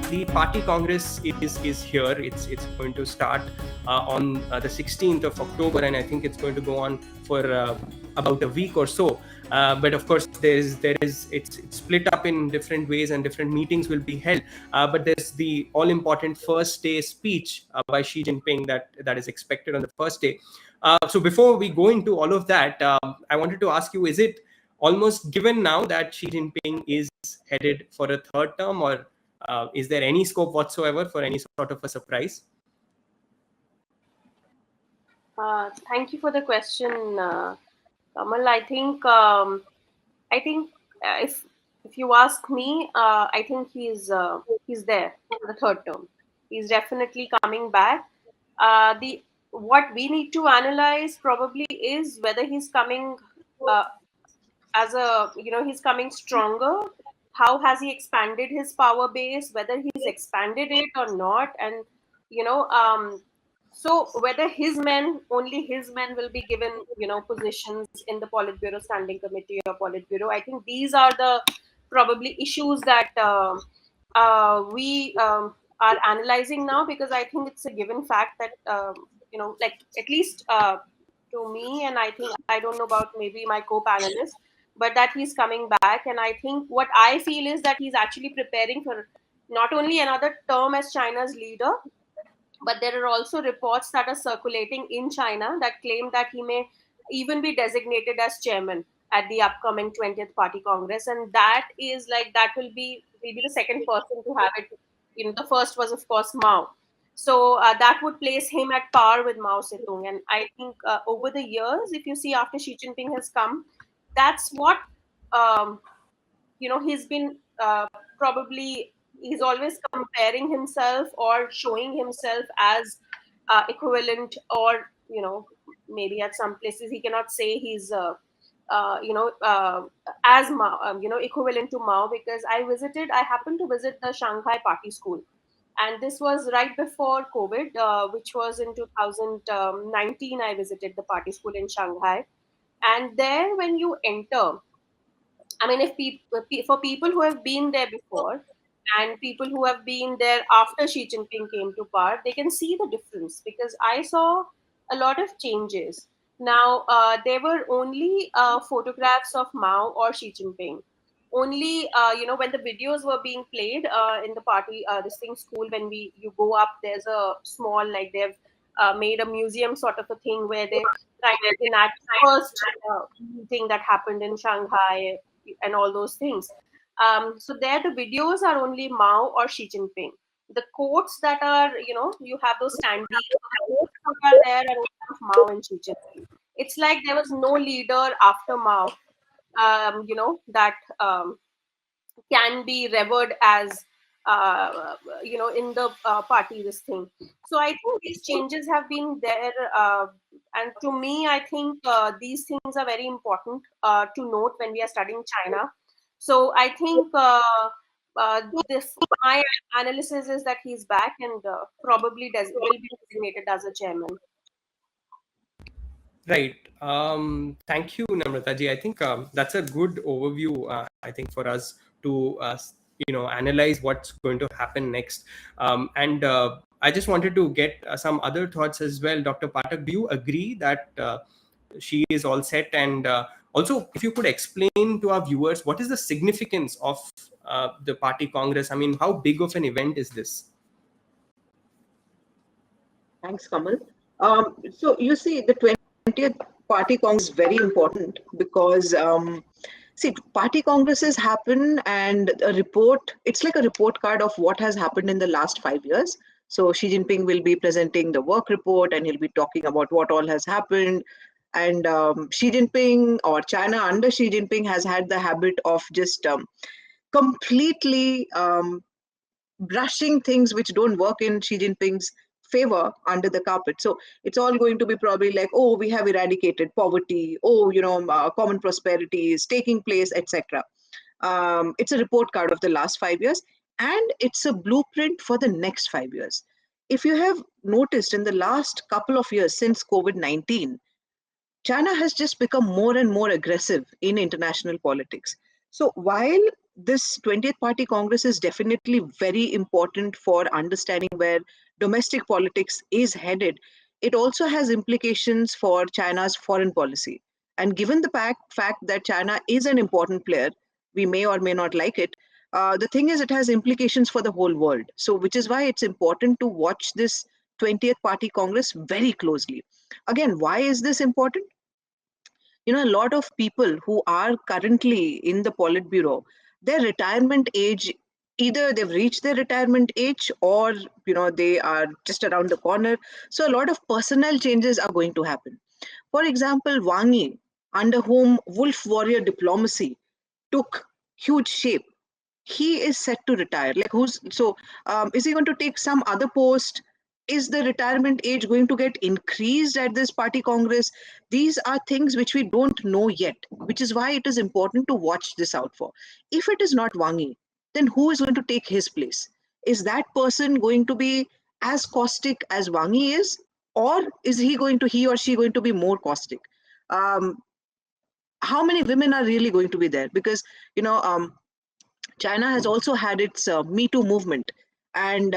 the party congress is here. It's going to start on the 16th of October, and I think it's going to go on for about a week or so. But of course, it's split up in different ways, and different meetings will be held. But there's the all-important first day speech by Xi Jinping that is expected on the first day. So before we go into all of that, I wanted to ask you: is it almost given now that Xi Jinping is headed for a third term, or is there any scope whatsoever for any sort of a surprise? Thank you for the question, Kamal. I think if you ask me, I think he's there for the third term. He's definitely coming back. The What we need to analyze probably is whether he's coming as a he's coming stronger. How has he expanded his power base? Whether he's expanded it or not, and you know so whether only his men will be given positions in the Politburo Standing Committee or Politburo. I think these are the probably issues that we are analyzing now, because I think it's a given fact that like at least to me, and I think I don't know about maybe my co-panelists, but that he's coming back. And I think what I feel is that he's actually preparing for not only another term as China's leader, but there are also reports that are circulating in China that claim that he may even be designated as chairman at the upcoming 20th Party Congress. And that is like, that will be the second person to have it. The first was, of course, Mao. So that would place him at par with Mao Zedong. And I think over the years, if you see after Xi Jinping has come, that's what, he's been probably, he's always comparing himself or showing himself as equivalent, or maybe at some places he cannot say he's as Mao, equivalent to Mao, because I happened to visit the Shanghai Party School, and this was right before COVID, which was in 2019. I visited the party school in Shanghai, and there when you enter, I mean, for people who have been there before and people who have been there after Xi Jinping came to power, they can see the difference, because I saw a lot of changes. Now, there were only photographs of Mao or Xi Jinping. Only, when the videos were being played in the party, this thing school, when you go up, there's a small, like they've made a museum sort of a thing where they kind of enact first meeting that happened in Shanghai and all those things. So there, the videos are only Mao or Xi Jinping. The quotes that are, you have those standees, the quotes that are there are only of Mao and Xi Jinping. It's like there was no leader after Mao, that can be revered as, in the party, this thing. So I think these changes have been there. And to me, I think these things are very important to note when we are studying China. So I think my analysis is that he's back, and probably will be designated as a chairman. Right. Thank you, Namrata ji. I think that's a good overview, I think, for us to analyze what's going to happen next. And I just wanted to get some other thoughts as well. Dr. Pathak, do you agree that she is all set? And also, if you could explain to our viewers, what is the significance of the party congress? I mean, how big of an event is this? Thanks, Kamal. So you see, the 20th Party Congress is very important because, see, party congresses happen, and it's like a report card of what has happened in the last 5 years. So Xi Jinping will be presenting the work report, and he'll be talking about what all has happened. And Xi Jinping, or China under Xi Jinping, has had the habit of just completely brushing things which don't work in Xi Jinping's favor under the carpet. So it's all going to be probably like, oh, we have eradicated poverty, oh, common prosperity is taking place, etc. It's a report card of the last 5 years, and it's a blueprint for the next 5 years. If you have noticed, in the last couple of years since COVID-19, China has just become more and more aggressive in international politics. So while this 20th Party Congress is definitely very important for understanding where domestic politics is headed. It also has implications for China's foreign policy. And given the fact that China is an important player, we may or may not like it. The thing is, it has implications for the whole world. So, which is why it's important to watch this 20th Party Congress very closely. Again, why is this important? A lot of people who are currently in the Politburo, their retirement age, either they've reached their retirement age or they are just around the corner. So a lot of personnel changes are going to happen. For example, Wang Yi, under whom wolf warrior diplomacy took huge shape, he is set to retire. Like, is he going to take some other post? Is the retirement age going to get increased at this party congress? These are things which we don't know yet, which is why it is important to watch this out for. If it is not Wang Yi, then who is going to take his place? Is that person going to be as caustic as Wang Yi is, or is he or she going to be more caustic? um, how many women are really going to be there? Because China has also had its Me Too movement. And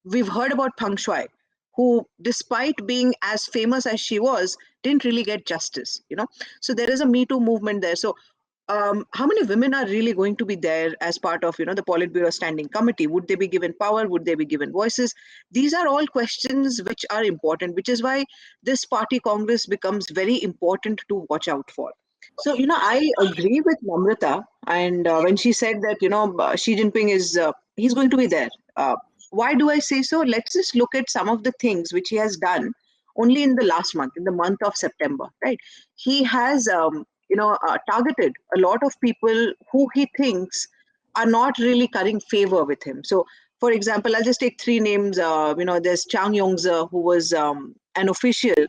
we've heard about Peng Shuai, who, despite being as famous as she was, didn't really get justice. So there is a Me Too movement there. So how many women are really going to be there as part of the Politburo Standing Committee? Would they be given power? Would they be given voices? These are all questions which are important, which is why this party congress becomes very important to watch out for. So, I agree with Namrata. And when she said that, Xi Jinping he's going to be there. Why do I say so? Let's just look at some of the things which he has done only in the last month, in the month of September, right? He has, targeted a lot of people who he thinks are not really currying favor with him. So, for example, I'll just take three names. There's Chang Yongze, who was an official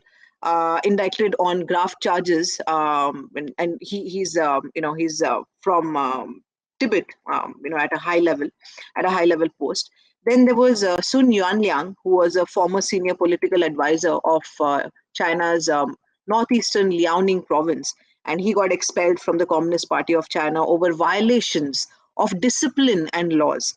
indicted on graft charges, and he's from Tibet, at a high level post. Then there was Sun Yuanliang, who was a former senior political advisor of China's northeastern Liaoning province, and he got expelled from the Communist Party of China over violations of discipline and laws,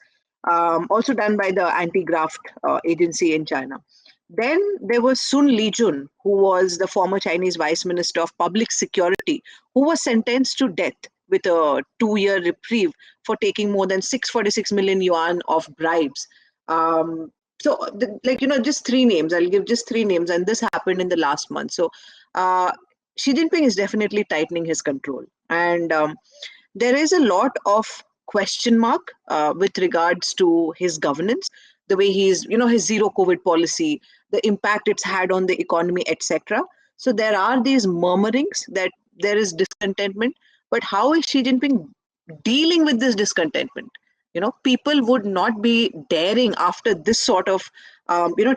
also done by the anti-graft agency in China. Then there was Sun Lijun, who was the former Chinese Vice Minister of Public Security, who was sentenced to death with a 2-year reprieve for taking more than 646 million yuan of bribes. Just three names. I'll give just three names, and this happened in the last month. So, Xi Jinping is definitely tightening his control, and there is a lot of question mark with regards to his governance, the way his zero COVID policy, the impact it's had on the economy, etc. So there are these murmurings that there is discontentment, but how is Xi Jinping dealing with this discontentment? People would not be daring after this sort of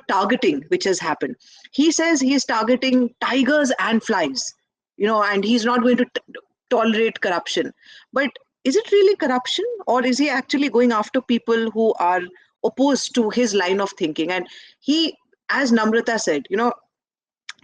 targeting which has happened. He says he is targeting tigers and flies, and he's not going to tolerate corruption. But is it really corruption, or is he actually going after people who are opposed to his line of thinking? And he, as Namrata said,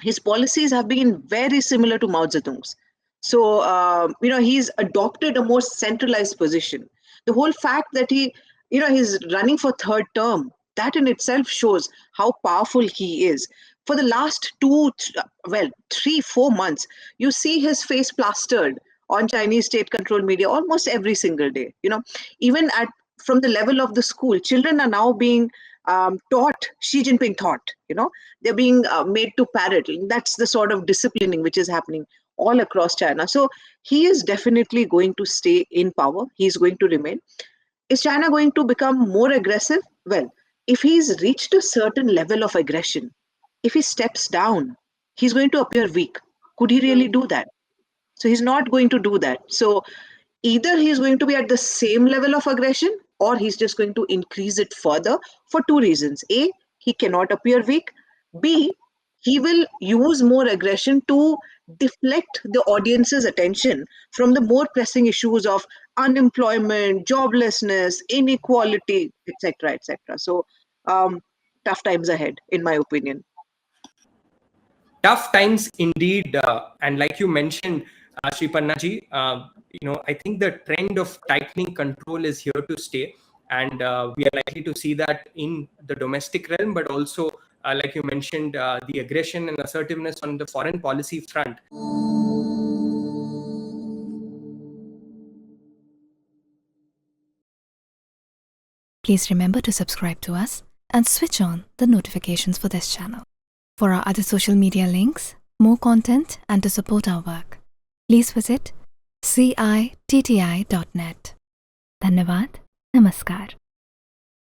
his policies have been very similar to Mao Zedong's. So, he's adopted a more centralized position. The whole fact that he's running for third term, that in itself shows how powerful he is. For the last 3, 4 months, you see his face plastered on Chinese state-controlled media almost every single day. Even from the level of the school, children are now being taught Xi Jinping thought. They're being made to parrot. That's the sort of disciplining which is happening all across China. So he is definitely going to stay in power. He's going to remain. Is China going to become more aggressive? Well, if he's reached a certain level of aggression, if he steps down, he's going to appear weak. Could he really do that? So he's not going to do that. So either he's going to be at the same level of aggression, or he's just going to increase it further for two reasons. A, he cannot appear weak. B, he will use more aggression to deflect the audience's attention from the more pressing issues of unemployment, joblessness, inequality, etc., etc. So, tough times ahead, in my opinion. Tough times indeed. And like you mentioned, Sriparna ji, I think the trend of tightening control is here to stay, and we are likely to see that in the domestic realm, but also, like you mentioned, the aggression and assertiveness on the foreign policy front. Please remember to subscribe to us and switch on the notifications for this channel. For our other social media links, more content, and to support our work, please visit citti.net. Dhanyavad. Namaskar.